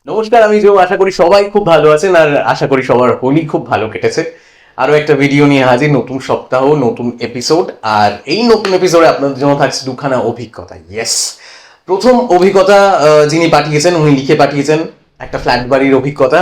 নমস্কার, আমি জো। আশা করি সবাই খুব ভালো আছেন আর আশা করি সবার হোলি খুব ভালো কেটেছে। আরো একটা ভিডিও নিয়ে হাজির, নতুন সপ্তাহ নতুন এপিসোড। আর এই নতুন এপিসোডে আপনাদের জন্য থাকছে দুখানা অভিজ্ঞতা। ইয়েস, প্রথম অভিজ্ঞতা যিনি পাঠিয়েছেন উনি লিখে পাঠিয়েছেন একটা ফ্ল্যাট বাড়ির অভিজ্ঞতা।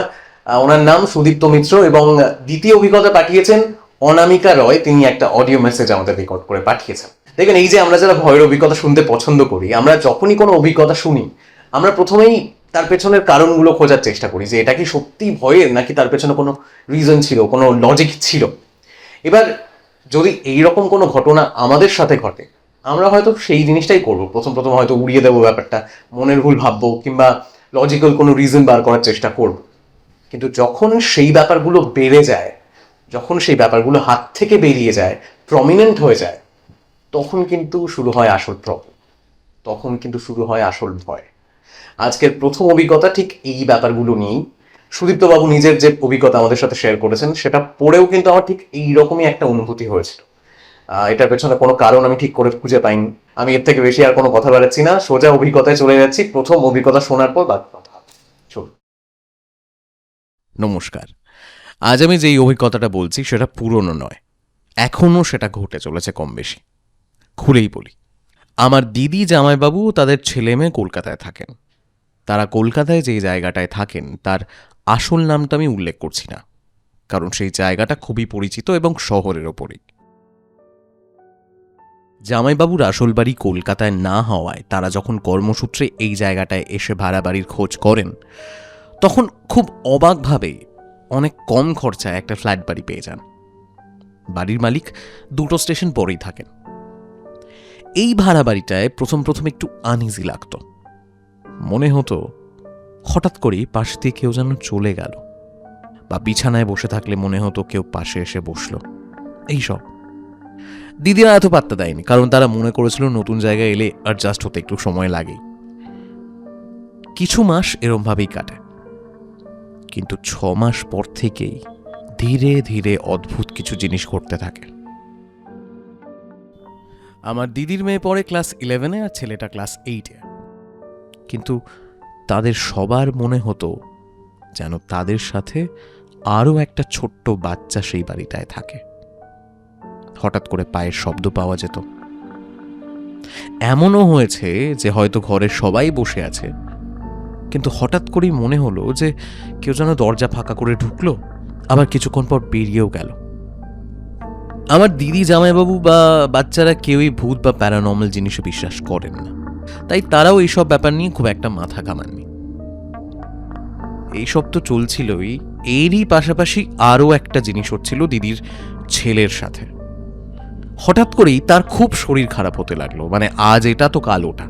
ওনার নাম সুদীপ্ত মিত্র। এবং দ্বিতীয় অভিজ্ঞতা পাঠিয়েছেন অনামিকা রয়। তিনি একটা অডিও মেসেজ আমাদের রেকর্ড করে পাঠিয়েছেন। দেখবেন, এই যে আমরা যারা ভয়ের অভিজ্ঞতা শুনতে পছন্দ করি, আমরা যখনই কোনো অভিজ্ঞতা শুনি আমরা প্রথমেই তার পেছনের কারণগুলো খোঁজার চেষ্টা করি যে এটা কি সত্যি ভয়ের, নাকি তার পেছনে কোনো রিজন ছিল, কোনো লজিক ছিল। এবার যদি এইরকম কোনো ঘটনা আমাদের সাথে ঘটে, আমরা হয়তো সেই জিনিসটাই করবো। প্রথম প্রথম হয়তো উড়িয়ে দেবো ব্যাপারটা, মনের ভুল ভাববো, কিংবা লজিক্যাল কোনো রিজন বার করার চেষ্টা করব। কিন্তু যখন সেই ব্যাপারগুলো বেড়ে যায়, যখন সেই ব্যাপারগুলো হাত থেকে বেরিয়ে যায়, প্রমিনেন্ট হয়ে যায়, তখন কিন্তু শুরু হয় আসল প্রবলেম, তখন কিন্তু শুরু হয় আসল ভয়। আজকের প্রথম অভিজ্ঞতা ঠিক এই ব্যাপারগুলো নিয়েই। সুদীপ্তবাবু নিজের যে অভিজ্ঞতা আমাদের সাথে শেয়ার করেছেন, সেটা পড়েও কিন্তু আমার ঠিক এইরকমই একটা অনুভূতি হয়েছিল। এটার পেছনে কোনো কারণ আমি ঠিক করে খুঁজে পাইনি। আমি এর থেকে বেশি আর কোনো কথা বাড়াচ্ছি না, সোজা অভিজ্ঞতায় চলে যাচ্ছি। প্রথম অভিজ্ঞতা শোনার পর বাকি কথা চল। নমস্কার। আজ আমি যেই অভিজ্ঞতাটা বলছি সেটা পুরনো নয়, এখনও সেটা ঘটে চলেছে কম বেশি। খুলেই বলি, আমার দিদি জামাইবাবু তাদের ছেলে মেয়ে কলকাতায় থাকেন। তারা কলকাতায় যেই জায়গাটায় থাকেন তার আসল নামটা আমি উল্লেখ করছি না, কারণ সেই জায়গাটা খুবই পরিচিত এবং শহরের ওপরেই। জামাইবাবুর আসল বাড়ি কলকাতায় না হওয়ায় তারা যখন কর্মসূত্রে এই জায়গাটায় এসে ভাড়া বাড়ির খোঁজ করেন, তখন খুব অবাকভাবে অনেক কম খরচায় একটা ফ্ল্যাট বাড়ি পেয়ে যান। বাড়ির মালিক দুটো স্টেশন পরেই থাকেন। এই ভাড়া বাড়িটায় প্রথম প্রথম একটু আনইজি লাগতো। মনে হতো হঠাৎ করেই পাশ দিয়ে কেউ যেন চলে গেল, বা বিছানায় বসে থাকলে মনে হতো কেউ পাশে এসে বসলো। এইসব দিদিরা এত পাত্তা দেয়নি, কারণ তারা মনে করেছিল নতুন জায়গায় এলে অ্যাডজাস্ট হতে একটু সময় লাগেই। কিছু মাস এরমভাবেই কাটে, কিন্তু 6 মাস পর থেকেই ধীরে ধীরে অদ্ভুত কিছু জিনিস ঘটতে থাকে। আমার দিদির মেয়ে পড়ে ক্লাস 11-এ আর ছেলেটা ক্লাস 8-এ। কিন্তু তাদের সবার মনে হতো যেন তাদের সাথে আরও একটা ছোট্ট বাচ্চা সেই বাড়িটায় থাকে। হঠাৎ করে পায়ের শব্দ পাওয়া যেত। এমনও হয়েছে যে হয়তো ঘরের সবাই বসে আছে, কিন্তু হঠাৎ করেই মনে হলো যে কেউ যেন দরজা ফাঁকা করে ঢুকলো, আবার কিছুক্ষণ পর বেরিয়েও গেল। আমার দিদি জামাইবাবু বা বাচ্চারা কেউই ভূত বা প্যারানর্মাল জিনিসে বিশ্বাস করেন না, তাই তারাও এইসব ব্যাপার নিয়ে খুব একটা মাথা ঘামাননি। এইসব তো চলছিলই, এরই পাশাপাশি আরও একটা জিনিস হচ্ছিল দিদির ছেলের সাথে। হঠাৎ করেই তার খুব শরীর খারাপ হতে লাগলো, মানে আজ এটা তো কাল ওটা।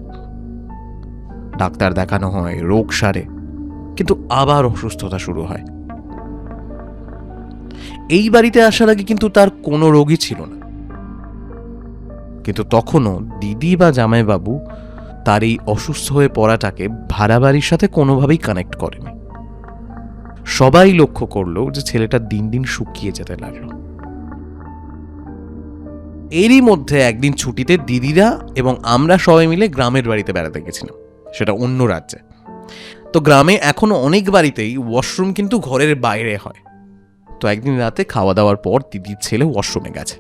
ডাক্তার দেখানো হয়, রোগ সারে, কিন্তু আবার অসুস্থতা শুরু হয়। এই বাড়িতে আসার আগে কিন্তু তার কোনো রোগই ছিল না, কিন্তু তখনও দিদি বা জামাইবাবু তার এই অসুস্থ হয়ে পড়াটাকে ভাড়া বাড়ির সাথে কোনোভাবেই কানেক্ট করেনি। সবাই লক্ষ্য করলো যে ছেলেটা দিন দিন শুকিয়ে যেতে লাগলো। এরই মধ্যে একদিন ছুটিতে দিদিরা এবং আমরা সবাই মিলে গ্রামের বাড়িতে বেড়াতে গেছিলাম, সেটা অন্য রাজ্যে। তো গ্রামে এখনো অনেক বাড়িতেই ওয়াশরুম কিন্তু ঘরের বাইরে হয়। তো একদিন রাতে খাওয়া দাওয়ার পর দিদির ছেলে ওয়াশরুমে গেছে।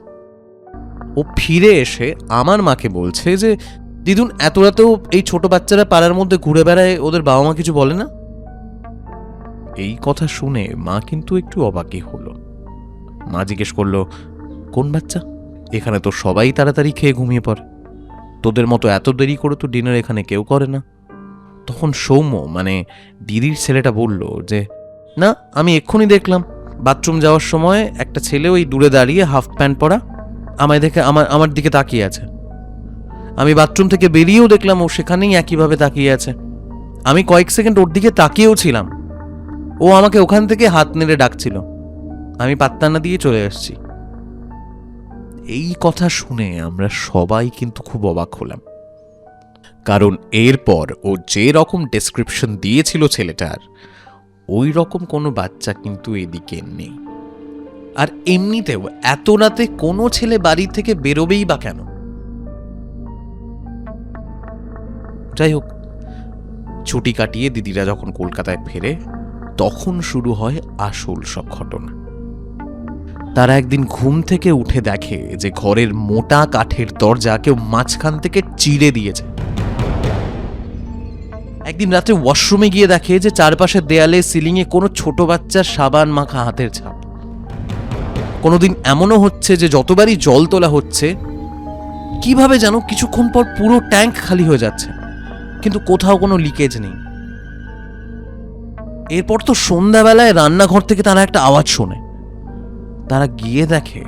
ও ফিরে এসে আমার মাকে বলছে যে, দিদুন, এত রাতেও এই ছোট বাচ্চারা পাড়ার মধ্যে ঘুরে বেড়ায়, ওদের বাবা মা কিছু বলে না? এই কথা শুনে মা কিন্তু একটু অবাকই হলো। মা জিজ্ঞেস করলো, কোন বাচ্চা? এখানে তো সবাই তাড়াতাড়ি খেয়ে ঘুমিয়ে পড়ে, তোদের মতো এত দেরি করে তো ডিনার এখানে কেউ করে না। তখন সৌম্য, মানে দিদির ছেলেটা, বলল যে, না, আমি এক্ষুনি দেখলাম বাথরুম যাওয়ার সময় একটা ছেলে ওই দূরে দাঁড়িয়ে হাফ প্যান্ট পরা আমায় দেখে আমার দিকে তাকিয়ে আছে। আমি বাথরুম থেকে বেরিয়েও দেখলাম ও সেখানেই একইভাবে তাকিয়ে আছে। আমি কয়েক সেকেন্ড ওর দিকে তাকিয়েও ছিলাম। ও আমাকে ওখান থেকে হাত নেড়ে ডাকছিল, আমি পাত্তা না দিয়ে চলে আসছি। এই কথা শুনে আমরা সবাই কিন্তু খুব অবাক হলাম, কারণ এরপর ও যে রকম ডেসক্রিপশন দিয়েছিল ছেলেটার, ওই রকম কোনো বাচ্চা কিন্তু এদিকে নেই। আর এমনিতেও এত রাতে কোনো ছেলে বাড়ি থেকে বেরোবেই বা কেন? যাই হোক, ছুটি কাটিয়ে দিদিরা যখন কলকাতায় ফেরে তখন শুরু হয় আসল সব ঘটনা। তারা একদিন ঘুম থেকে উঠে দেখে যে ঘরের মোটা কাঠের দরজা কেউ মাঝখান থেকে চিড়ে দিয়েছে। একদিন রাতে ওয়াশরুমে গিয়ে দেখে যে চারপাশের দেয়ালে সিলিংয়ে কোনো ছোট বাচ্চার সাবান মাখা হাতের ছাপ। কোনোদিন এমনও হচ্ছে যে যতবারই জল তোলা হচ্ছে কিভাবে যেন কিছুক্ষণ পর পুরো ট্যাঙ্ক খালি হয়ে যাচ্ছে, কিন্তু কোথাও কোনো লিকেজ নেই। এরপর তো সন্ধ্যাবেলায় রান্নাঘর থেকে তারা একটা আওয়াজ শোনে। তারা গিয়ে দেখে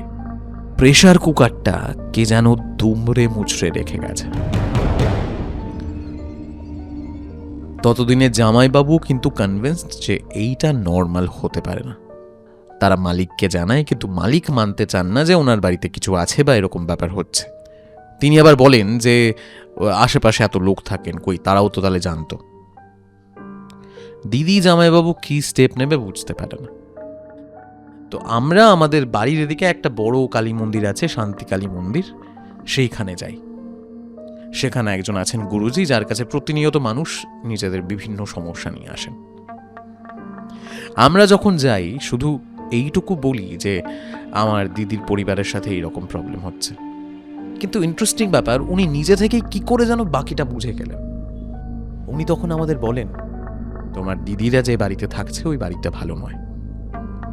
প্রেসার কুকারটা কে যেন দুমড়ে মুচড়ে রেখে গেছে। ততদিনে জামাইবাবু কিন্তু কনভিন্সড যে এইটা নর্মাল হতে পারে না। তারা মালিককে জানায়, কিন্তু মালিক মানতে চান না যে ওনার বাড়িতে কিছু আছে বা এরকম ব্যাপার হচ্ছে। তিনি আবার বলেন যে আশেপাশে এত লোক থাকেন, কই তারাও তো তাহলে জানতো। দিদি জামাইবাবু কি স্টেপ নেবে বুঝতে পারে না। তো আমরা আমাদের বাড়ির এদিকে একটা বড় কালী মন্দির আছে, শান্তি কালী মন্দির, সেইখানে যাই। সেখানে একজন আছেন গুরুজি, যার কাছে প্রতিনিয়ত মানুষ নিজেদের বিভিন্ন সমস্যা নিয়ে আসেন। আমরা যখন যাই শুধু এইটুকু বলি যে আমার দিদির পরিবারের সাথে এইরকম প্রবলেম হচ্ছে, কিন্তু ইন্টারেস্টিং ব্যাপার, উনি নিজে থেকেই কি করে যেন বাকিটা বুঝে গেলেন। উনি তখন আমাদের বলেন, তোমার দিদিরা যে বাড়িতে থাকছে ওই বাড়িটা ভালো নয়,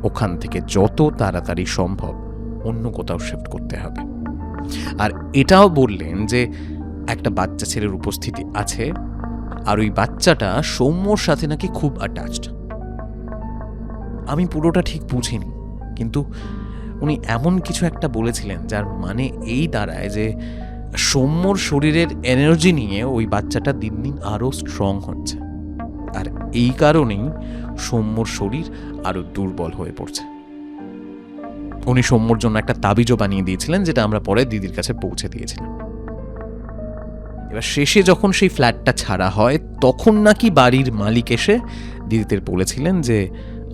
ওখান থেকে যত তাড়াতাড়ি সম্ভব অন্য কোথাও শিফট করতে হবে। আর এটাও বললেন যে একটা বাচ্চা ছেলের উপস্থিতি আছে, আর ওই বাচ্চাটা সৌম্যর সাথে নাকি খুব অ্যাটাচড। আমি পুরোটা ঠিক বুঝিনি, কিন্তু উনি এমন কিছু একটা বলেছিলেন যার মানে এই দাঁড়ায় যে সৌম্যর শরীরের এনার্জি নিয়ে ওই বাচ্চাটা দিন দিন আরো স্ট্রং হচ্ছে, আর এই কারণেই সৌম্যর শরীর আরো দুর্বল হয়ে পড়ছে। উনি সৌম্যর জন্য একটা তাবিজও বানিয়ে দিয়েছিলেন, যেটা আমরা পরে দিদির কাছে পৌঁছে দিয়েছিলাম। এবার শেষে যখন সেই ফ্ল্যাটটা ছাড়া হয় তখন নাকি বাড়ির মালিক এসে দিদিদের বলেছিলেন যে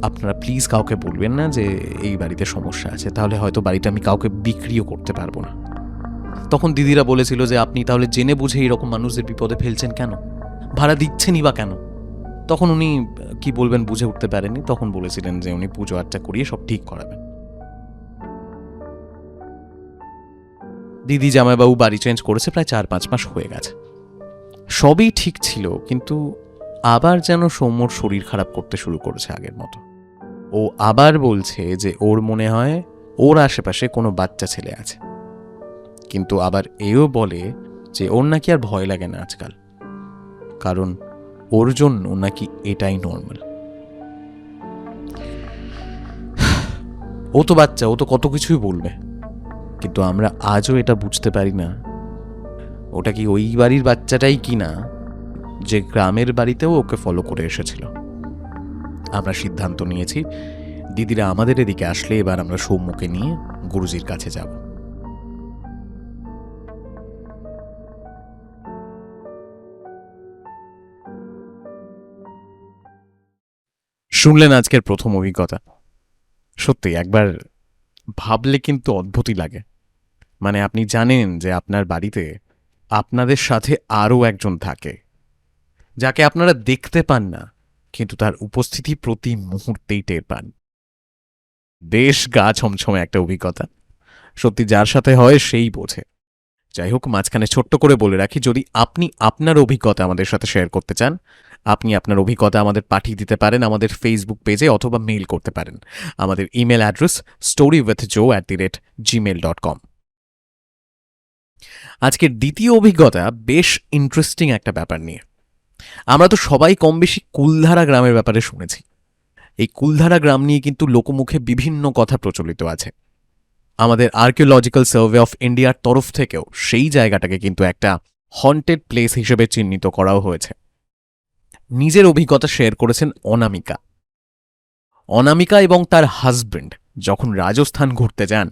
আপনারা প্লিজ কাউকে বলবেন না যে এই বাড়িতে সমস্যা আছে, তাহলে হয়তো বাড়িটা আমি কাউকে বিক্রিও করতে পারবো না। তখন দিদিরা বলেছিল যে আপনি তাহলে জেনে বুঝে এইরকম মানুষদের বিপদে ফেলছেন কেন, ভাড়া দিচ্ছেনই বা কেন? তখন উনি কি বলবেন বুঝে উঠতে পারেননি। তখন বলেছিলেন যে উনি পুজো আর্চা করিয়ে সব ঠিক করাবেন। দিদি জামাইবাবু বাড়ি চেঞ্জ করেছে, প্রায় 4-5 মাস হয়ে গেছে। সবই ঠিক ছিল, কিন্তু আবার যেন সৌম্যর শরীর খারাপ করতে শুরু করেছে আগের মতো। ও আবার বলছে যে ওর মনে হয় ওর আশেপাশে কোনো বাচ্চা ছেলে আছে, কিন্তু আবার এও বলে যে ওর নাকি আর ভয় লাগে না আজকাল, কারণ ওর জন্য নাকি এটাই নর্মাল। ও তো বাচ্চা, ও তো কত কিছুই বলবে, কিন্তু আমরা আজও এটা বুঝতে পারি না ওটা কি ওই বাড়ির বাচ্চাটাই কিনা যে গ্রামের বাড়িতেও ওকে ফলো করে এসেছিল। আমরা সিদ্ধান্ত নিয়েছি দিদিরা আমাদের এদিকে আসলে এবার আমরা সৌম্যকে নিয়ে গুরুজির কাছে যাব। শুনলেন আজকের প্রথম অভিজ্ঞতা। সত্যি একবার ভাবলে কিন্তু অদ্ভুতই লাগে। মানে আপনি জানেন যে আপনার বাড়িতে আপনাদের সাথে আরও একজন থাকে, যাকে আপনারা দেখতে পান না, কিন্তু তার উপস্থিতি প্রতি মুহূর্তেই টের পান। বেশ গা ছমছমে একটা অভিজ্ঞতা। সত্যি যার সাথে হয় সেই বোঝে। যাই হোক, মাঝখানে ছোট্ট করে বলে রাখি, যদি আপনি আপনার অভিজ্ঞতা আমাদের সাথে শেয়ার করতে চান, আপনি আপনার অভিজ্ঞতা আমাদের পাঠিয়ে দিতে পারেন আমাদের ফেসবুক পেজে, অথবা মেইল করতে পারেন। আমাদের ইমেল অ্যাড্রেস storywithjoe@gmail.com। আজকের দ্বিতীয় অভিজ্ঞতা বেশ ইন্টারেস্টিং একটা ব্যাপার নিয়ে। আমরা তো সবাই কম বেশি কুলধারা গ্রামের ব্যাপারে শুনেছি। এই কুলধারা গ্রাম নিয়ে কিন্তু লোকমুখে বিভিন্ন কথা প্রচলিত আছে। আমাদের আর্কিওলজিক্যাল সার্ভে অফ ইন্ডিয়ার তরফ থেকেও সেই জায়গাটাকে কিন্তু একটা হন্টেড প্লেস হিসেবে চিহ্নিত করাও হয়েছে। নিজের অভিজ্ঞতা শেয়ার করেছেন অনামিকা। অনামিকা এবং তার হাজব্যান্ড যখন রাজস্থান ঘুরতে যান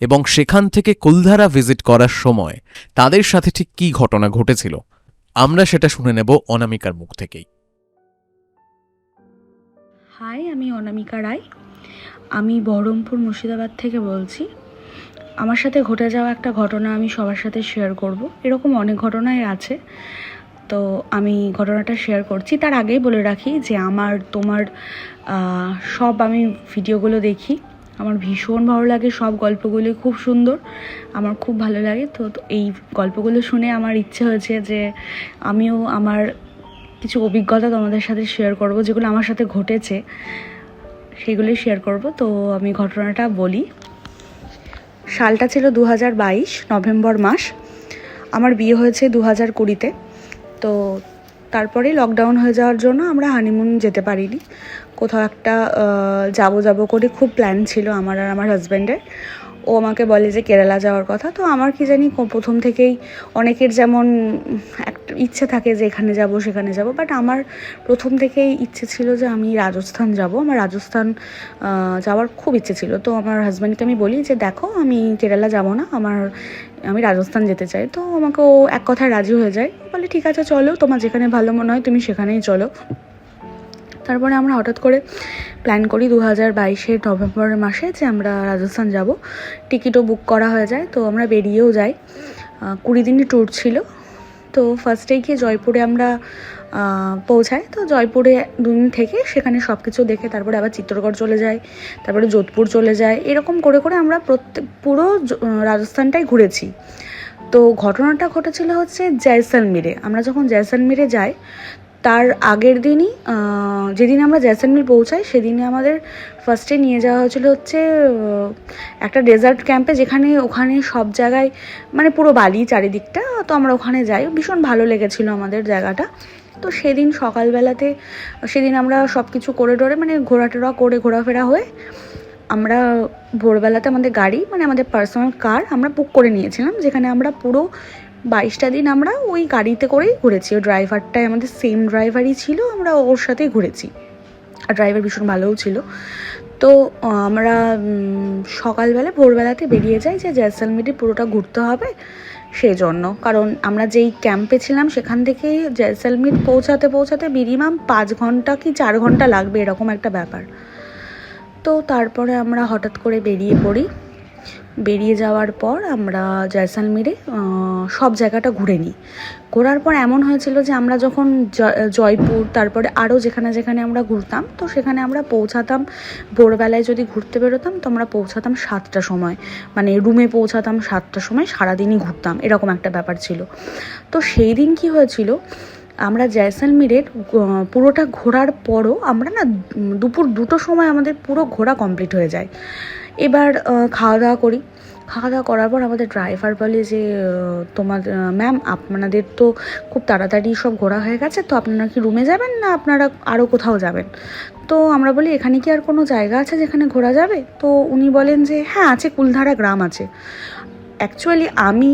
এবং সেখান থেকে কুলধারা ভিজিট করার সময় তাদের সাথে ঠিক কী ঘটনা ঘটেছিল, আমরা সেটা শুনে নেব অনামিকার মুখ থেকেই। হাই, আমি অনামিকা রায়। আমি বহরমপুর মুর্শিদাবাদ থেকে বলছি। আমার সাথে ঘটে যাওয়া একটা ঘটনা আমি সবার সাথে শেয়ার করব। এরকম অনেক ঘটনাই আছে, তো আমি ঘটনাটা শেয়ার করছি। তার আগেই বলে রাখি যে তোমার সব আমি ভিডিওগুলো দেখি, আমার ভীষণ ভালো লাগে, সব গল্পগুলো খুব সুন্দর, আমার খুব ভালো লাগে। তো এই গল্পগুলো শুনে আমার ইচ্ছে হয়েছে যে আমিও আমার কিছু অভিজ্ঞতা তোমাদের সাথে শেয়ার করব, যেগুলো আমার সাথে ঘটেছে সেগুলোই শেয়ার করব। তো আমি ঘটনাটা বলি। সালটা ছিল 2022 নভেম্বর মাস। আমার বিয়ে হয়েছে 2020-তে। তো তারপরে লকডাউন হয়ে যাওয়ার জন্য আমরা হানিমুন যেতে পারিনি। কোথাও একটা যাবো করে খুব প্ল্যান ছিল আমার আর আমার হাজব্যান্ডের। ও আমাকে বলে যে কেরালা যাওয়ার কথা। তো আমার কি জানি প্রথম থেকেই অনেকের যেমন একটা ইচ্ছে থাকে যে এখানে যাব সেখানে যাব, বাট আমার প্রথম থেকেই ইচ্ছে ছিল যে আমি রাজস্থান যাব। আমার রাজস্থান যাওয়ার খুব ইচ্ছে ছিল। তো আমার হাজব্যান্ডকে আমি বলি যে দেখো, আমি কেরালা যাব না, আমি রাজস্থান যেতে চাই। তো আমাকে ও এক কথায় রাজি হয়ে যায়, বলে ঠিক আছে চলো, তোমার যেখানে ভালো মনে হয় তুমি সেখানেই চলো। তারপরে আমরা হঠাৎ করে প্ল্যান করি 2022 নভেম্বর মাসে যে আমরা রাজস্থান যাব। টিকিটও বুক করা হয়ে যায়। তো আমরা বেরিয়েও যাই। 20 দিনের ট্যুর ছিল। তো ফার্স্টেই গিয়ে জয়পুরে আমরা পৌঁছাই। তো জয়পুরে 2 দিন থেকে সেখানে সব কিছু দেখে তারপরে আবার চিত্তরগড় চলে যাই, তারপরে যোধপুর চলে যায়। এরকম করে আমরা পুরো রাজস্থানটাই ঘুরেছি। তো ঘটনাটা ঘটেছিল হচ্ছে জয়সলমীরে। আমরা যখন জয়সলমীরে যাই তার আগের দিনই, যেদিন আমরা জয়সলমীর পৌঁছাই সেদিনে আমাদের ফার্স্টে নিয়ে যাওয়া হয়েছিল হচ্ছে একটা ডেজার্ট ক্যাম্পে, ওখানে সব জায়গায় মানে পুরো বালি চারিদিকটা। তো আমরা ওখানে যাই, ভীষণ ভালো লেগেছিলো আমাদের জায়গাটা। তো সেদিন সকালবেলাতে আমরা সব কিছু করে মানে ঘোরাফেরা হয়ে আমরা ভোরবেলাতে আমাদের গাড়ি, মানে আমাদের পার্সোনাল কার আমরা বুক করে নিয়েছিলাম, যেখানে আমরা পুরো 22টা দিন আমরা ওই গাড়িতে করেই ঘুরেছি। ওই ড্রাইভারটাই আমাদের সেম ড্রাইভারই ছিল, আমরা ওর সাথেই ঘুরেছি। আর ড্রাইভার ভীষণ ভালোও ছিল। তো আমরা সকালবেলা ভোরবেলাতে বেরিয়ে যাই যে জয়সলমীরে পুরোটা ঘুরতে হবে সেই জন্য। কারণ আমরা যেই ক্যাম্পে ছিলাম সেখান থেকে জয়সলমীর পৌঁছাতে মিনিমাম 5 ঘন্টা কি 4 ঘন্টা লাগবে, এরকম একটা ব্যাপার। তো তারপরে আমরা হঠাৎ করে বেরিয়ে যাওয়ার পর আমরা জয়সলমীরে সব জায়গাটা ঘুরে নিই। ঘোরার পর এমন হয়েছিল যে আমরা যখন জয়পুর, তারপরে আরও যেখানে আমরা ঘুরতাম, তো সেখানে আমরা পৌঁছাতাম ভোরবেলায়। যদি ঘুরতে বেরোতাম তো আমরা পৌঁছাতাম 7টার সময়, মানে রুমে পৌঁছাতাম 7টার সময়, সারাদিনই ঘুরতাম, এরকম একটা ব্যাপার ছিল। তো সেই দিন কি হয়েছিল, আমরা জয়সলমীরের পুরোটা ঘোরার পরও আমরা না দুপুর 2টোর সময় আমাদের পুরো ঘোরা কমপ্লিট হয়ে যায়। এবার খাওয়া দাওয়া করার পর আমাদের ড্রাইভার বলে যে ম্যাম আপনাদের তো খুব তাড়াতাড়ি সব ঘোরা হয়ে গেছে, তো আপনারা কি রুমে যাবেন না আপনারা আরও কোথাও যাবেন? তো আমরা বলি এখানে কি আর কোনো জায়গা আছে যেখানে ঘোরা যাবে? তো উনি বলেন যে হ্যাঁ আছে, কুলধারা গ্রাম আছে। অ্যাকচুয়ালি আমি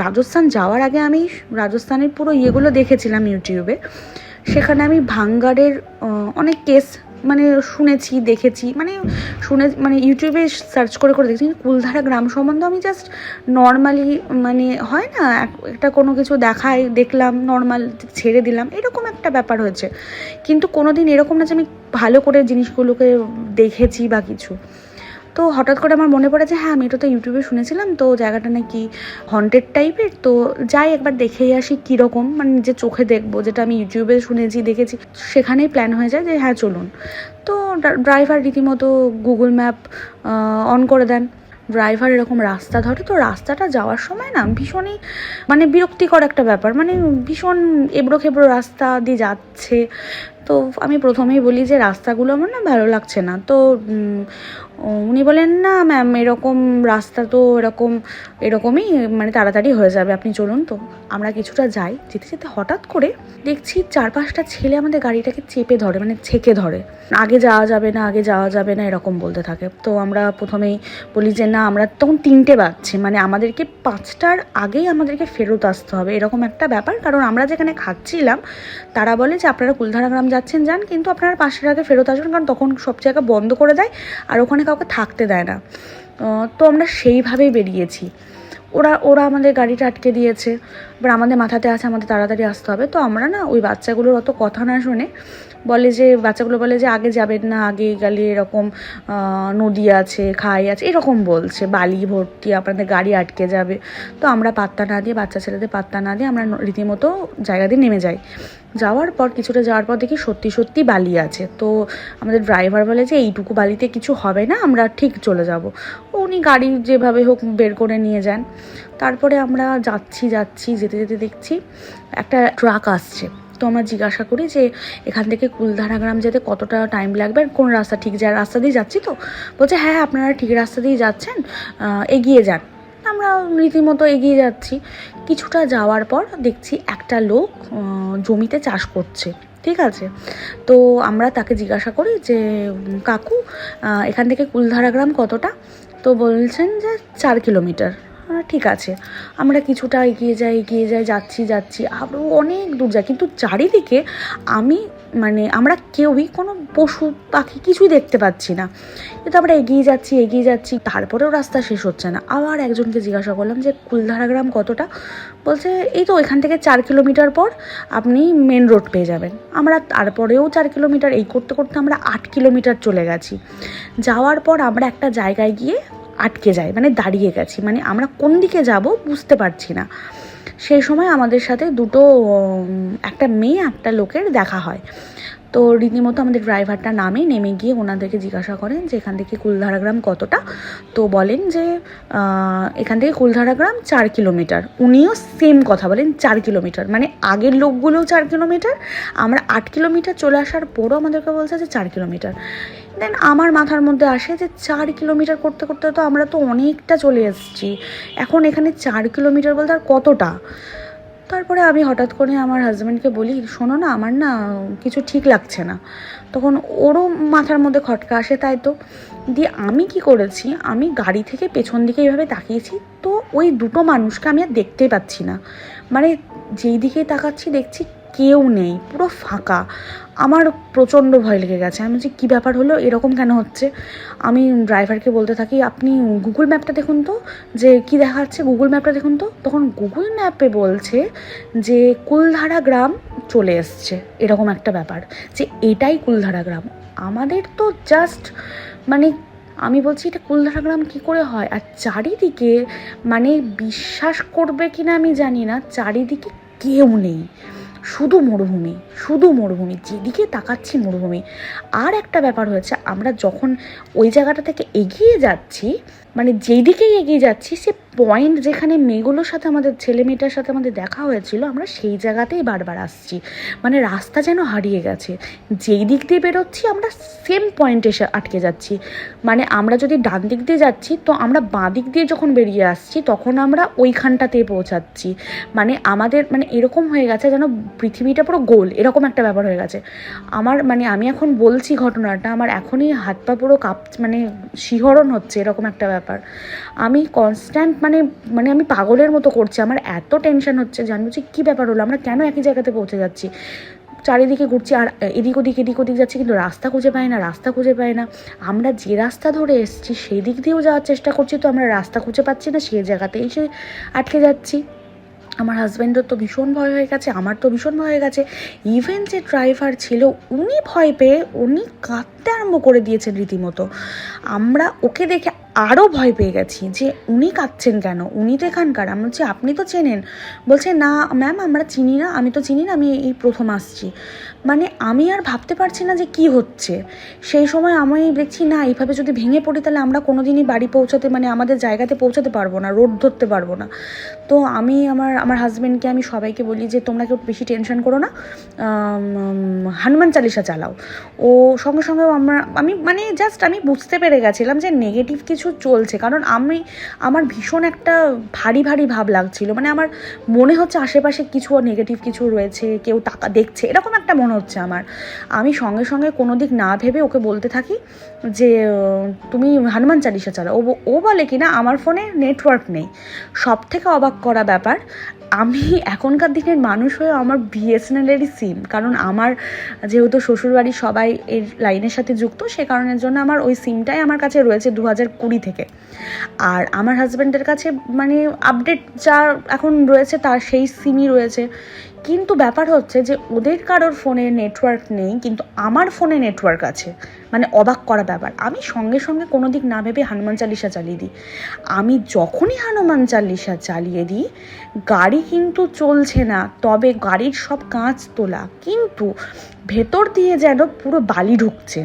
রাজস্থান যাওয়ার আগে আমি রাজস্থানের পুরো ইয়েগুলো দেখেছিলাম ইউটিউবে। সেখানে আমি ভাঙ্গারের অনেক কেস মানে দেখেছি, মানে ইউটিউবে সার্চ করে দেখেছি। কুলধারা গ্রাম সম্বন্ধে আমি জাস্ট নর্মালি, মানে হয় না একটা কোনো কিছু দেখলাম নর্মাল ছেড়ে দিলাম, এরকম একটা ব্যাপার হয়েছে। কিন্তু কোনো দিন এরকম না যে আমি ভালো করে জিনিসগুলোকে দেখেছি বা কিছু। তো হঠাৎ করে আমার মনে পড়ে যে হ্যাঁ আমি এটা তো ইউটিউবে শুনেছিলাম, তো জায়গাটা নাকি হন্টেড টাইপের, তো যাই একবার দেখেই আসি কীরকম, মানে নিজের চোখে দেখবো, যেটা আমি ইউটিউবে দেখেছি। সেখানেই প্ল্যান হয়ে যায় যে হ্যাঁ চলুন। তো ড্রাইভার রীতিমতো গুগল ম্যাপ অন করে দেন। ড্রাইভার এরকম রাস্তা ধরে, তো রাস্তাটা যাওয়ার সময় না ভীষণই মানে বিরক্তিকর একটা ব্যাপার, মানে ভীষণ এবড়ো খেবড়ো রাস্তা দিয়ে যাচ্ছে। তো আমি প্রথমেই বলি যে রাস্তাগুলো আমার না ভালো লাগছে না। তো উনি বলেন না ম্যাম এরকম রাস্তা তো এরকমই, মানে তাড়াতাড়ি হয়ে যাবে, আপনি চলুন। তো আমরা কিছুটা যেতে হঠাৎ করে দেখছি 4-5টা ছেলে আমাদের গাড়িটাকে চেপে ধরে, মানে ছেঁকে ধরে, আগে যাওয়া যাবে না এরকম বলতে থাকে। তো আমরা প্রথমেই বলি যে না, আমরা তখন 3টে বাজছে, মানে আমাদেরকে 5টার আগেই আমাদেরকে ফেরত আসতে হবে, এরকম একটা ব্যাপার। কারণ আমরা যেখানে খাচ্ছিলাম তারা বলে যে আপনারা কুলধারা গ্রাম যান, কিন্তু আপনারা 5টার আগে ফেরত আসবেন, কারণ তখন সব জায়গা বন্ধ করে দেয় আর ওখানে কাউকে থাকতে দেয় না। তো আমরা সেইভাবেই বেরিয়েছি। ওরা আমাদের গাড়িটা আটকে দিয়েছে। এবার আমাদের মাথাতে আছে আমাদের তাড়াতাড়ি আসতে হবে। তো আমরা না ওই বাচ্চাগুলোর অত কথা না শুনে বলে যে বাচ্চাগুলো বলে যে আগে যাবেন না, আগে গেলে এরকম নদী আছে, খাই আছে, এরকম বলছে, বালি ভর্তি, আপনাদের গাড়ি আটকে যাবে। তো আমরা পাত্তা না দিয়ে, বাচ্চা ছেলেদের পাত্তা না দিয়ে আমরা রীতিমতো জায়গা দিয়ে নেমে যাই। যাওয়ার পর কিছুটা যাওয়ার পর দেখি সত্যি সত্যি বালি আছে। তো আমাদের ড্রাইভার বলে যে এইটুকু বালিতে কিছু হবে না, আমরা ঠিক চলে যাব। উনি গাড়ি যেভাবে হোক বের করে নিয়ে যান। তারপরে আমরা যাচ্ছি যেতে যেতে দেখছি একটা ট্রাক আসছে। তো আমরা জিজ্ঞাসা করি যে এখান থেকে কুলধারা গ্রাম যেতে কতটা টাইম লাগবে, আর কোন রাস্তা, ঠিক যা রাস্তা দিয়ে যাচ্ছি তো? বলছে হ্যাঁ আপনারা ঠিক রাস্তা দিয়ে যাচ্ছেন, এগিয়ে যান। আমরা রীতিমতো এগিয়ে যাচ্ছি। কিছুটা যাওয়ার পর দেখছি একটা লোক জমিতে চাষ করছে, ঠিক আছে। তো আমরা তাকে জিজ্ঞাসা করি যে কাকু এখান থেকে কুলধারা গ্রাম কতটা? তো বলছেন যে 4 কিলোমিটার। ঠিক আছে, আমরা কিছুটা এগিয়ে যাই, যাচ্ছি আরও অনেক দূর যাই, কিন্তু চারিদিকে আমরা কেউই কোনো পশু পাখি কিছুই দেখতে পাচ্ছি না। কিন্তু আমরা এগিয়ে যাচ্ছি, তারপরেও রাস্তা শেষ হচ্ছে না। আবার একজনকে জিজ্ঞাসা করলাম যে কুলধারা গ্রাম কতটা? বলছে এই তো এখান থেকে 4 কিলোমিটার পর আপনি মেন রোড পেয়ে যাবেন। আমরা তারপরেও 4 কিলোমিটার এই করতে করতে আমরা 8 কিলোমিটার চলে গেছি। যাওয়ার পর আমরা একটা জায়গায় গিয়ে আটকে যাই, দাঁড়িয়ে গেছি, আমরা কোন দিকে যাব বুঝতে পারছি না। সেই সময় আমাদের সাথে দুটো একটা মেয়ে একটা লোকের দেখা হয়। তো রীতিমতো আমাদের ড্রাইভারটা নেমে গিয়ে ওনাদেরকে জিজ্ঞাসা করেন যে এখান থেকে কুলধারা গ্রাম কতটা? তো বলেন যে এখান থেকে কুলধারা গ্রাম 4 কিলোমিটার। উনিও সেম কথা বলেন, 4 কিলোমিটার, আগের লোকগুলোও 4 কিলোমিটার, আমরা 8 কিলোমিটার চলে আসার পরও আমাদেরকে বলছে যে 4 কিলোমিটার। দেন আমার মাথার মধ্যে আসে যে 4 কিলোমিটার করতে করতে তো আমরা তো অনেকটা চলে এসেছি, এখন এখানে 4 কিলোমিটার বলতে আর কতটা? তারপরে আমি হঠাৎ করে আমার হাজব্যান্ডকে বলি, শোনো না, আমার না কিছু ঠিক লাগছে না। তখন ওরও মাথার মধ্যে খটকা আসে, তাই তো দিয়ে আমি কি করেছি, আমি গাড়ি থেকে পেছন দিকে এইভাবে তাকিয়েছি, তো ওই দুটো মানুষকে আমি আর দেখতেই পাচ্ছি না। যেই দিকেই তাকাচ্ছি দেখছি কেউ নেই, পুরো ফাঁকা। আমার প্রচণ্ড ভয় লেগে গেছে। আমি বলছি কী ব্যাপার হলো, এরকম কেন হচ্ছে? আমি ড্রাইভারকে বলতে থাকি আপনি গুগল ম্যাপটা দেখুন তো, যে কী দেখাচ্ছে, গুগল ম্যাপটা দেখুন তো। তখন গুগল ম্যাপে বলছে যে কুলধারা গ্রাম চলে এসছে, এরকম একটা ব্যাপার, যে এটাই কুলধারা গ্রাম। আমাদের তো জাস্ট আমি বলছি এটা কুলধারা গ্রাম কী করে হয়? আর চারিদিকে বিশ্বাস করবে কিনা আমি জানি না, চারিদিকে কেউ নেই, শুধু মরুভূমি, যেদিকে তাকাচ্ছি মরুভূমি। আর একটা ব্যাপার হয়েছে, আমরা যখন ওই জায়গাটা থেকে এগিয়ে যাচ্ছি, যেই দিকেই এগিয়ে যাচ্ছি, সে পয়েন্ট যেখানে মেয়েগুলোর সাথে ছেলে মেয়েটার সাথে আমাদের দেখা হয়েছিল, আমরা সেই জায়গাতেই বারবার আসছি। রাস্তা যেন হারিয়ে গেছে। যেই দিক দিয়ে বেরোচ্ছি আমরা সেম পয়েন্টে এসে আটকে যাচ্ছি। আমরা যদি ডান দিক দিয়ে যাচ্ছি, তো আমরা বাঁ দিক দিয়ে যখন বেরিয়ে আসছি তখন আমরা ওইখানটাতেই পৌঁছাচ্ছি। আমাদের এরকম হয়ে গেছে যেন পৃথিবীটা পুরো গোল, এরকম একটা ব্যাপার হয়ে গেছে। আমার আমি এখন বলছি ঘটনাটা, আমার এখনই হাত পা পুরো শিহরণ হচ্ছে, এরকম একটা ব্যাপার। আমি কনস্ট্যান্ট আমি পাগলের মতো করছি, আমার এত টেনশন হচ্ছে যে আমি বলছি কী ব্যাপার হলো, আমরা কেন একই জায়গাতে পৌঁছে যাচ্ছি? চারিদিকে ঘুরছি আর এদিক ওদিক যাচ্ছি, কিন্তু রাস্তা খুঁজে পাই না। আমরা যে রাস্তা ধরে এসেছি সেই দিক দিয়েও যাওয়ার চেষ্টা করছি, তো আমরা রাস্তা খুঁজে পাচ্ছি না, সেই জায়গাতে এসে আটকে যাচ্ছি। আমার হাজব্যান্ডের তো ভীষণ ভয় হয়ে গেছে, আমার তো ভীষণ ভয় হয়ে গেছে। ইভেন যে ড্রাইভার ছিল উনি ভয় পেয়ে উনি কাঁদতে আরম্ভ করে দিয়েছেন রীতিমতো। আমরা ওকে দেখে আরও ভয় পেয়ে গেছি যে উনি কাঁদছেন কেন, উনি তো এখানকার। আমি বলছি আপনি তো চেনেন? বলছে না ম্যাম আমরা চিনি না, আমি তো চিনি না, আমি এই প্রথম আসছি। আমি আর ভাবতে পারছি না যে কি হচ্ছে। সেই সময় আমি দেখছি না, এইভাবে যদি ভেঙে পড়ি তাহলে আমরা কোনো দিনই বাড়ি পৌঁছাতে আমাদের জায়গাতে পৌঁছাতে পারবো না, রোড ধরতে পারবো না। তো আমি আমার হাজব্যান্ডকে আমি সবাইকে বলি যে তোমরা কেউ বেশি টেনশন করো না, হনুমান চালিসা চালাও। ও সঙ্গে সঙ্গে আমি জাস্ট আমি বুঝতে পেরে গেছিলাম যে নেগেটিভ কিছু চলছে, কারণ আমার ভীষণ একটা ভারী ভাব লাগছিল। আমার মনে হচ্ছে আশেপাশে কিছু নেগেটিভ কিছু রয়েছে, কেউ টাকা দেখছে, এরকম একটা মনে হচ্ছে আমার। আমি সঙ্গে সঙ্গে কোনো দিক না ভেবে ওকে বলতে থাকি যে তুমি হনুমান চালিসা চালাও। ও বলে কিনা আমার ফোনে নেটওয়ার্ক নেই। সব থেকে অবাক করা ব্যাপার, আমি এখনকার দিনের মানুষ হয়ে আমার বিএসএনএলেরই সিম, কারণ আমার যেহেতু শ্বশুরবাড়ি সবাই এর লাইনের সাথে যুক্ত, সে কারণের জন্য আমার ওই সিমটাই আমার কাছে রয়েছে 2020 থেকে। আর আমার হাজব্যান্ডের কাছে আপডেট যা এখন রয়েছে তার সেই সিমই রয়েছে। কিন্তু ব্যাপার হচ্ছে যে ওদের কারোর ফোনে নেটওয়ার্ক নেই, কিন্তু আমার ফোনে নেটওয়ার্ক আছে। মানে অবাক করা ব্যাপার। আমি সঙ্গে সঙ্গে কোনো দিক না ভেবে হনুমান চালিসা চালিয়ে দিই। আমি যখনই হনুমান চালিসা চালিয়ে দিই, গাড়ি কিন্তু চলছে না, তবে গাড়ির সব কাঁচ তোলা, কিন্তু ভেতর দিয়ে যেন পুরো বালি ঢুকছে,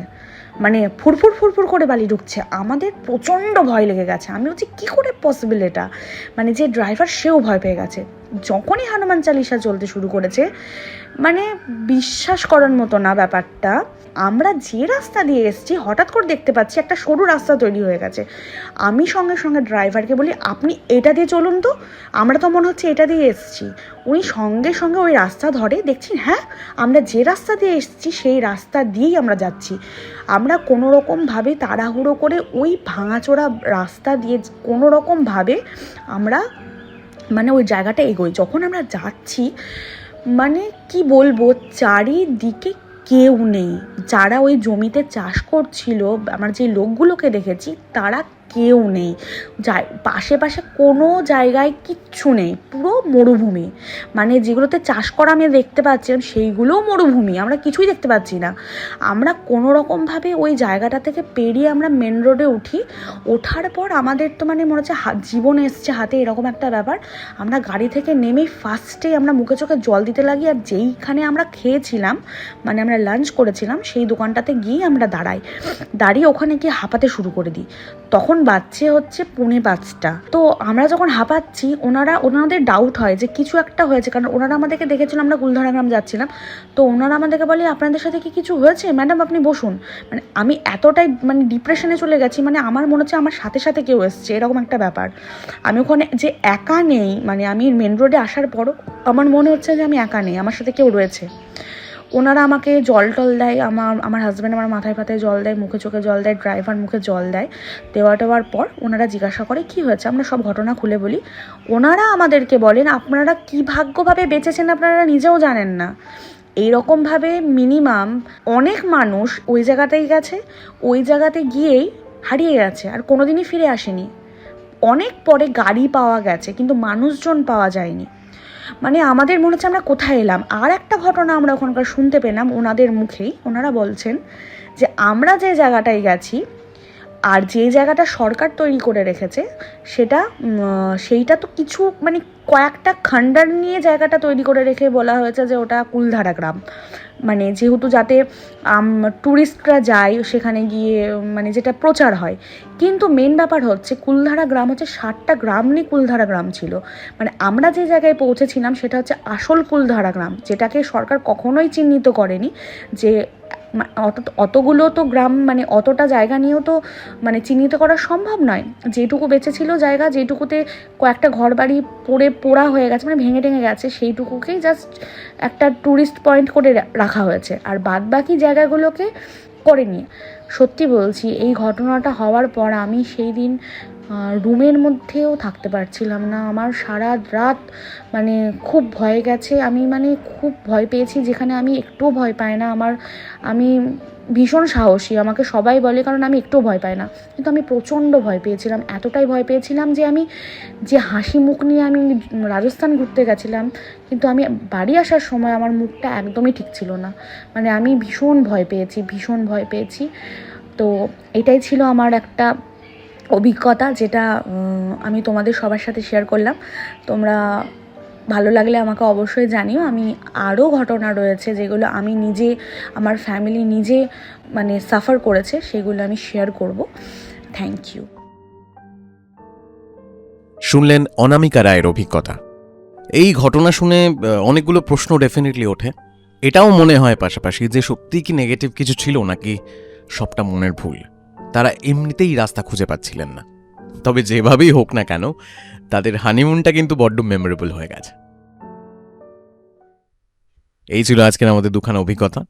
মানে ফুরফুর ফুরফুর করে বালি ঢুকছে। আমাদের প্রচণ্ড ভয় লেগে গেছে। আমি বলছি কী করে পসিবল এটা, মানে যে ড্রাইভার সেও ভয় পেয়ে গেছে। যখনই হনুমান চালিসা চলতে শুরু করেছে, মানে বিশ্বাস করার মতো না ব্যাপারটা, আমরা যে রাস্তা দিয়ে এসেছি হঠাৎ করে দেখতে পাচ্ছি একটা সরু রাস্তা তৈরি হয়ে গেছে। আমি সঙ্গে সঙ্গে ড্রাইভারকে বলি, আপনি এটা দিয়ে চলুন তো, আমরা তো মনে হচ্ছে এটা দিয়ে এসেছি। উনি সঙ্গে সঙ্গে ওই রাস্তা ধরে, দেখছি হ্যাঁ আমরা যে রাস্তা দিয়ে এসেছি সেই রাস্তা দিয়েই আমরা যাচ্ছি। আমরা কোনো রকমভাবে তাড়াহুড়ো করে ওই ভাঙাচোরা রাস্তা দিয়ে কোনো রকমভাবে আমরা মানে ওই জায়গাটা এগোই। যখন আমরা যাচ্ছি, মানে কি বলবো, চারিদিকে কেউ নেই। যারা ওই জমিতে চাষ করছিল, আমার যে লোকগুলোকে দেখেছি, তারা কেউ নেই। পাশে পাশে কোনো জায়গায় কিচ্ছু নেই, পুরো মরুভূমি। মানে যেগুলোতে চাষ করা আমি দেখতে পাচ্ছিলাম সেইগুলোও মরুভূমি, আমরা কিছুই দেখতে পাচ্ছি না। আমরা কোনো রকমভাবে ওই জায়গাটা থেকে পেরিয়ে আমরা মেন রোডে উঠি। ওঠার পর আমাদের তো মানে মনে হচ্ছে জীবন এসছে হাতে, এরকম একটা ব্যাপার। আমরা গাড়ি থেকে নেমেই ফার্স্টে আমরা মুখে চোখে জল দিতে লাগি। আর যেইখানে আমরা খেয়েছিলাম, মানে আমরা লাঞ্চ করেছিলাম, সেই দোকানটাতে গিয়ে আমরা দাঁড়িয়ে ওখানে গিয়ে হাঁপাতে শুরু করে দিই। তখন বাজছে হচ্ছে 4:45। তো আমরা যখন হাঁপাচ্ছি, ওনাদের ডাউট হয় যে কিছু একটা হয়েছে, কারণ ওনারা আমাদেরকে দেখেছিল আমরা কুলধারা গ্রাম যাচ্ছিলাম। তো ওনারা আমাদেরকে বলে, আপনাদের সাথে কি কিছু হয়েছে ম্যাডাম, আপনি বসুন। মানে আমি এতটাই মানে ডিপ্রেশনে চলে গেছি, মানে আমার মনে হচ্ছে আমার সাথে সাথে কেউ এসছে, এরকম একটা ব্যাপার। আমি ওখানে যে একা নেই, মানে আমি মেন রোডে আসার পরও আমার মনে হচ্ছে যে আমি একা নেই, আমার সাথে কেউ রয়েছে। ওনারা আমাকে জল টল দেয়, আমার হাজব্যান্ড আমার মাথায় ফাতায় জল দেয়, মুখে চোখে জল দেয়, ড্রাইভার মুখে জল দেয়। দেওয়ার পর ওনারা জিজ্ঞাসা করে কী হয়েছে, আমরা সব ঘটনা খুলে বলি। ওনারা আমাদেরকে বলেন, আপনারা কী ভাগ্যভাবে বেঁচেছেন আপনারা নিজেও জানেন না। এইরকমভাবে মিনিমাম অনেক মানুষ ওই জায়গাতেই গেছে, ওই জায়গাতে গিয়েই হারিয়ে গেছে, আর কোনোদিনই ফিরে আসেনি। অনেক পরে গাড়ি পাওয়া গেছে, কিন্তু মানুষজন পাওয়া যায়নি। মানে আমাদের মনে হচ্ছে আমরা কোথায় এলাম। আর একটা ঘটনা আমরা ওখানকার শুনতে পেলাম ওনাদের মুখেই। ওনারা বলছেন যে আমরা যে জায়গাটায় গেছি আর যে জায়গাটা সরকার তৈরি করে রেখেছে, সেইটা তো কিছু মানে কয়েকটা খান্ডার নিয়ে জায়গাটা তৈরি করে রেখে বলা হয়েছে যে ওটা কুলধারা গ্রাম। মানে যেহেতু যাতে ট্যুরিস্টরা যায় সেখানে গিয়ে, মানে যেটা প্রচার হয়। কিন্তু মেন ব্যাপার হচ্ছে কুলধারা গ্রাম হচ্ছে 60টা গ্রাম নিয়ে কুলধারা গ্রাম ছিল। মানে আমরা যে জায়গায় পৌঁছেছিলাম সেটা হচ্ছে আসল কুলধারা গ্রাম, যেটাকে সরকার কখনোই চিহ্নিত করেনি। যে অতগুলো তো গ্রাম, মানে অতটা জায়গা নিয়েও তো মানে চিহ্নিত করা সম্ভব নয়। যেটুকু বেঁচে ছিল জায়গা, যেটুকুতে কয়েকটা ঘর বাড়ি পোড়া হয়ে গেছে, মানে ভেঙে টেঙে গেছে, সেইটুকুকেই জাস্ট একটা ট্যুরিস্ট পয়েন্ট করে রাখা হয়েছে, আর বাদ বাকি জায়গাগুলোকে করেনি। সত্যি বলছি, এই ঘটনাটা হওয়ার পর আমি সেই দিন রুমের মধ্যেও থাকতে পারছিলাম না। আমার সারা রাত মানে খুব ভয় গেছে। আমি মানে খুব ভয় পেয়েছি, যেখানে আমি একটুও ভয় পাই না। আমি ভীষণ সাহসী, আমাকে সবাই বলে, কারণ আমি একটুও ভয় পাই না। কিন্তু আমি প্রচণ্ড ভয় পেয়েছিলাম, এতটাই ভয় পেয়েছিলাম যে আমি যে হাসি মুখ নিয়ে আমি রাজস্থান ঘুরতে গেছিলাম, কিন্তু আমি বাড়ি আসার সময় আমার মুখটা একদমই ঠিক ছিল না। মানে আমি ভীষণ ভয় পেয়েছি। তো এটাই ছিল আমার একটা অভিজ্ঞতা, যেটা আমি তোমাদের সবার সাথে শেয়ার করলাম। তোমরা ভালো লাগলে আমাকে অবশ্যই জানিও। আমি আরও ঘটনা রয়েছে যেগুলো আমি নিজে, আমার ফ্যামিলি নিজে মানে সাফার করেছে, সেগুলো আমি শেয়ার করব। Thank you. শুনলেন অনামিকা রায়ের অভিজ্ঞতা। এই ঘটনা শুনে অনেকগুলো প্রশ্ন ডেফিনেটলি ওঠে। এটাও মনে হয় পাশাপাশি যে সত্যিই কি নেগেটিভ কিছু ছিল, নাকি সবটা মনের ভুল। তারা এমনিতেই রাস্তা খুঁজে পাচ্ছিলেন না। তবে যেভাবেই হোক না কেন, তাদের হানিমুনটা কিন্তু বড্ড মেমোরেবল হয়ে গেছে। এই ছিল আজকের আমাদের দুখানা অভিজ্ঞতা।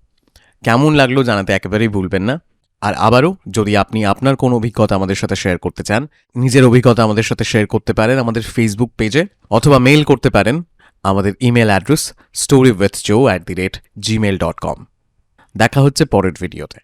কেমন লাগলো জানাতে একেবারেই ভুলবেন না। আর আবারও, যদি আপনি আপনার কোনো অভিজ্ঞতা আমাদের সাথে শেয়ার করতে চান, নিজের অভিজ্ঞতা আমাদের সাথে শেয়ার করতে পারেন আমাদের ফেসবুক পেজে, অথবা মেইল করতে পারেন আমাদের ইমেল অ্যাড্রেস storywithjoe@gmail.com। দেখা হচ্ছে পরের ভিডিওতে।